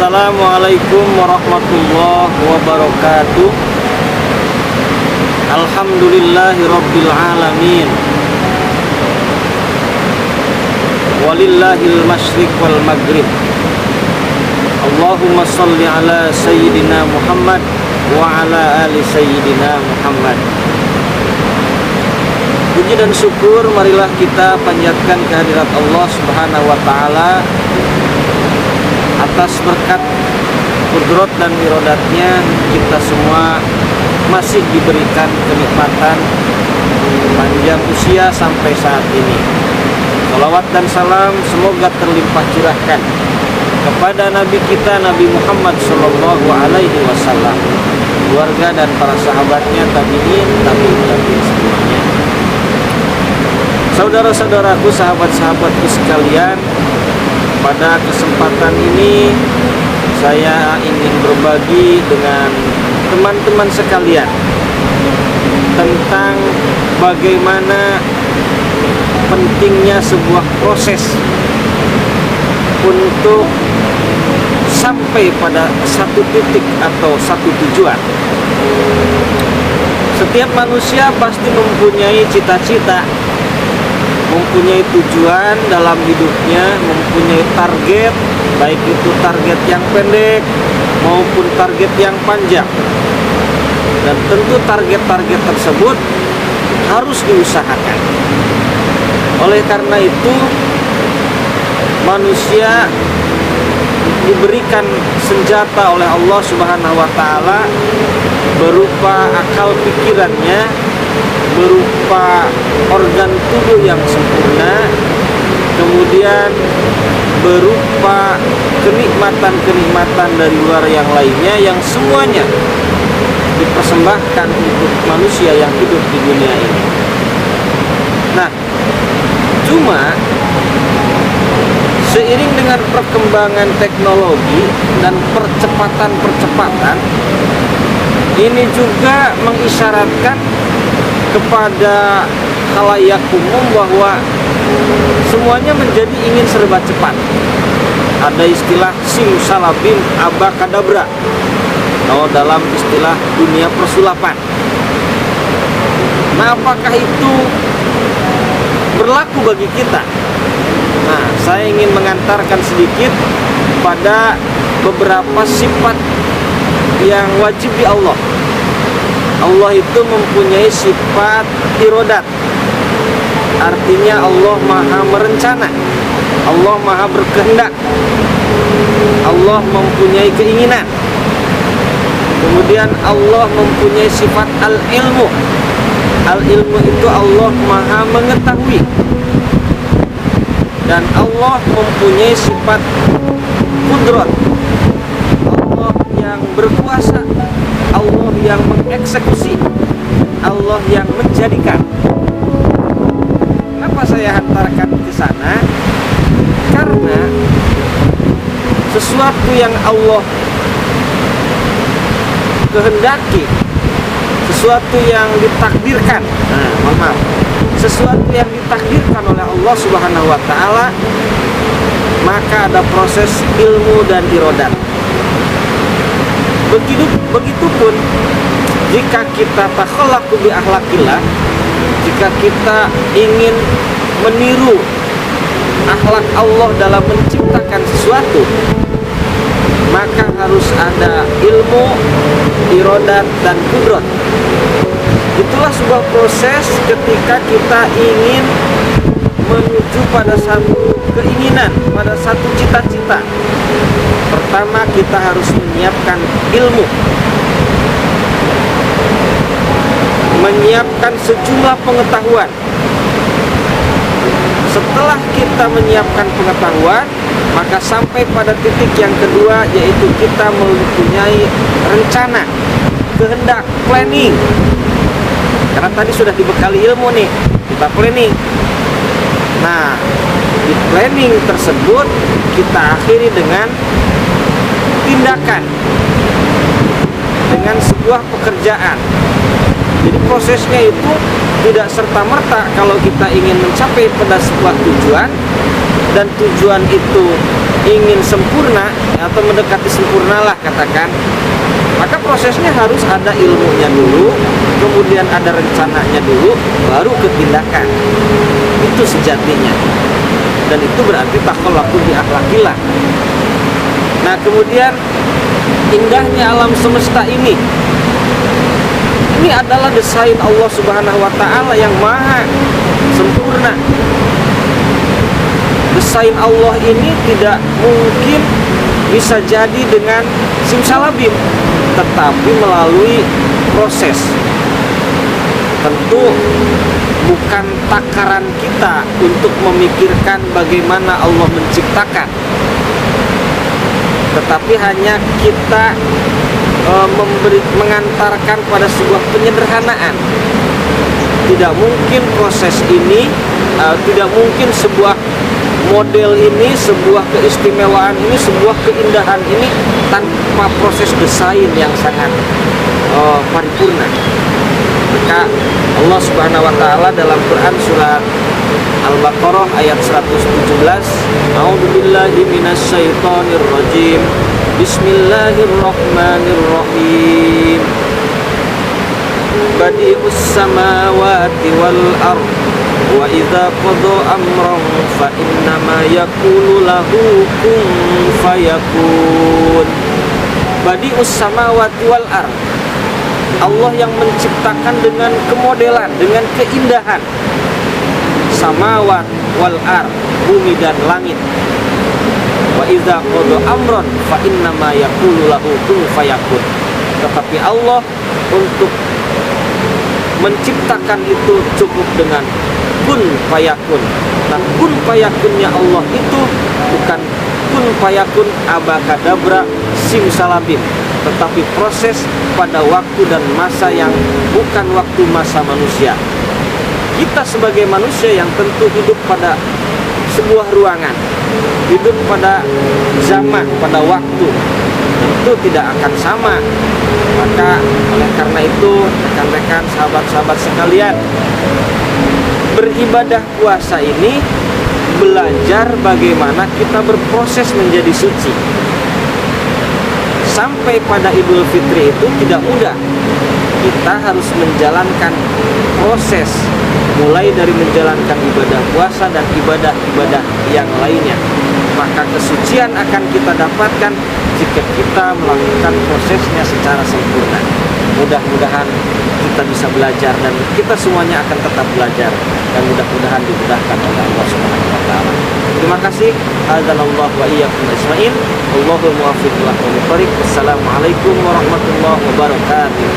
Assalamualaikum warahmatullahi wabarakatuh. Alhamdulillahirabbil alamin. Walillahil masyriq wal maghrib. Allahumma shalli ala sayyidina Muhammad wa ala ali sayyidina Muhammad. Puji dan syukur marilah kita panjatkan kehadirat Allah Subhanahu wa taala atas berkat kudrat dan irodatnya kita semua masih diberikan kenikmatan panjang usia sampai saat ini. Salawat dan salam semoga terlimpah curahkan kepada Nabi kita Nabi Muhammad Sallallahu Alaihi Wasallam, keluarga dan para sahabatnya, tabiin semuanya. Saudara-saudaraku, sahabat-sahabatku sekalian, pada kesempatan ini saya ingin berbagi dengan teman-teman sekalian tentang bagaimana pentingnya sebuah proses untuk sampai pada satu titik atau satu tujuan. Setiap manusia pasti mempunyai cita-cita, mempunyai tujuan dalam hidupnya, mempunyai target, baik itu target yang pendek maupun target yang panjang. Dan tentu target-target tersebut harus diusahakan. Oleh karena itu, manusia diberikan senjata oleh Allah Subhanahu wa taala berupa akal pikirannya, berupa organ tubuh yang sempurna, kemudian berupa kenikmatan-kenikmatan dari luar yang lainnya yang semuanya dipersembahkan untuk manusia yang hidup di dunia ini. Nah, cuma seiring dengan perkembangan teknologi dan percepatan ini juga mengisyaratkan kepada khalayak umum bahwa semuanya menjadi ingin serba cepat. Ada istilah simsalabim abakadabra atau dalam istilah dunia persulapan. Nah, apakah itu berlaku bagi kita? Nah, saya ingin mengantarkan sedikit pada beberapa sifat yang wajib di Allah. Allah itu mempunyai sifat irodat. Artinya Allah maha merencana, Allah maha berkehendak, Allah mempunyai keinginan. Kemudian Allah mempunyai sifat al-ilmu. Al-ilmu itu Allah maha mengetahui. Dan Allah mempunyai sifat kudrat. Allah yang berkuasa, Allah yang mengeksekusi, Allah yang menjadikan. Kenapa saya hantarkan ke sana? Karena sesuatu yang Allah kehendaki, sesuatu yang ditakdirkan, sesuatu yang ditakdirkan oleh Allah Subhanahu wa taala, maka ada proses ilmu dan irodat. Begitupun jika kita takhallaku bi akhlaqillah, jika kita ingin meniru akhlak Allah dalam menciptakan sesuatu, maka harus ada ilmu, irodat, dan kudrat. Itulah sebuah proses ketika kita ingin menuju pada satu keinginan, pada satu cita-cita. Pertama, kita harus menyiapkan ilmu, menyiapkan sejumlah pengetahuan. Setelah kita menyiapkan pengetahuan, maka sampai pada titik yang kedua, yaitu kita mempunyai rencana, kehendak, planning. Karena tadi sudah dibekali ilmu nih, kita planning. Nah, di planning tersebut kita akhiri dengan tindakan, dengan sebuah pekerjaan. Jadi prosesnya itu tidak serta-merta kalau kita ingin mencapai pada sebuah tujuan, dan tujuan itu ingin sempurna atau mendekati sempurnalah katakan, maka prosesnya harus ada ilmunya dulu, kemudian ada rencananya dulu, baru ke tindakan. Itu sejatinya. Dan itu berarti takhallaku bi akhlaqillah. Nah, kemudian indahnya alam semesta ini adalah desain Allah Subhanahu wa taala yang maha sempurna. Desain Allah ini tidak mungkin bisa jadi dengan simsalabim, tetapi melalui proses. Tentu bukan takaran kita untuk memikirkan bagaimana Allah menciptakan, tetapi hanya kita mengantarkan pada sebuah penyederhanaan. Tidak mungkin proses ini, tidak mungkin sebuah model ini, sebuah keistimewaan ini, sebuah keindahan ini tanpa proses desain yang sangat paripurna. Maka Allah Subhanahu wa taala dalam Quran surat Al-Baqarah ayat 117, A'udzubillahi minasyaitonir rajim. Bismillahirrahmanirrahim. Badi'us samawati wal ard wa idza qada amran fa innama yaqulu lahu kun fayakun. Badi'us samawati wal ard. Allah yang menciptakan dengan kemodelan, dengan keindahan. Samawat wal ard, bumi dan langit. Wa idza qada amran fa innama yaqulu lahu kun fayakun. Tetapi Allah untuk menciptakan itu cukup dengan kun fayakun. Nah, kun fayakunnya Allah itu bukan kun fayakun abakadabra simsalabim, tetapi proses pada waktu dan masa yang bukan waktu masa manusia. Kita sebagai manusia yang tentu hidup pada sebuah ruangan, hidup pada zaman, pada waktu, tentu tidak akan sama. Maka oleh karena itu, rekan-rekan, sahabat-sahabat sekalian, beribadah puasa ini belajar bagaimana kita berproses menjadi suci. Sampai pada Idul Fitri itu tidak mudah. Kita harus menjalankan proses, mulai dari menjalankan ibadah puasa dan ibadah-ibadah yang lainnya. Maka kesucian akan kita dapatkan jika kita melakukan prosesnya secara sempurna. Mudah-mudahan kita bisa belajar dan kita semuanya akan tetap belajar, dan mudah-mudahan dimudahkan oleh Allah Subhanahu wa taala. Terima kasih. Hadzanallahu wa iyyakum ajmain. Wallahul muwaffiq ila aqwamit thoriq. Wassalamualaikum warahmatullahi wabarakatuh.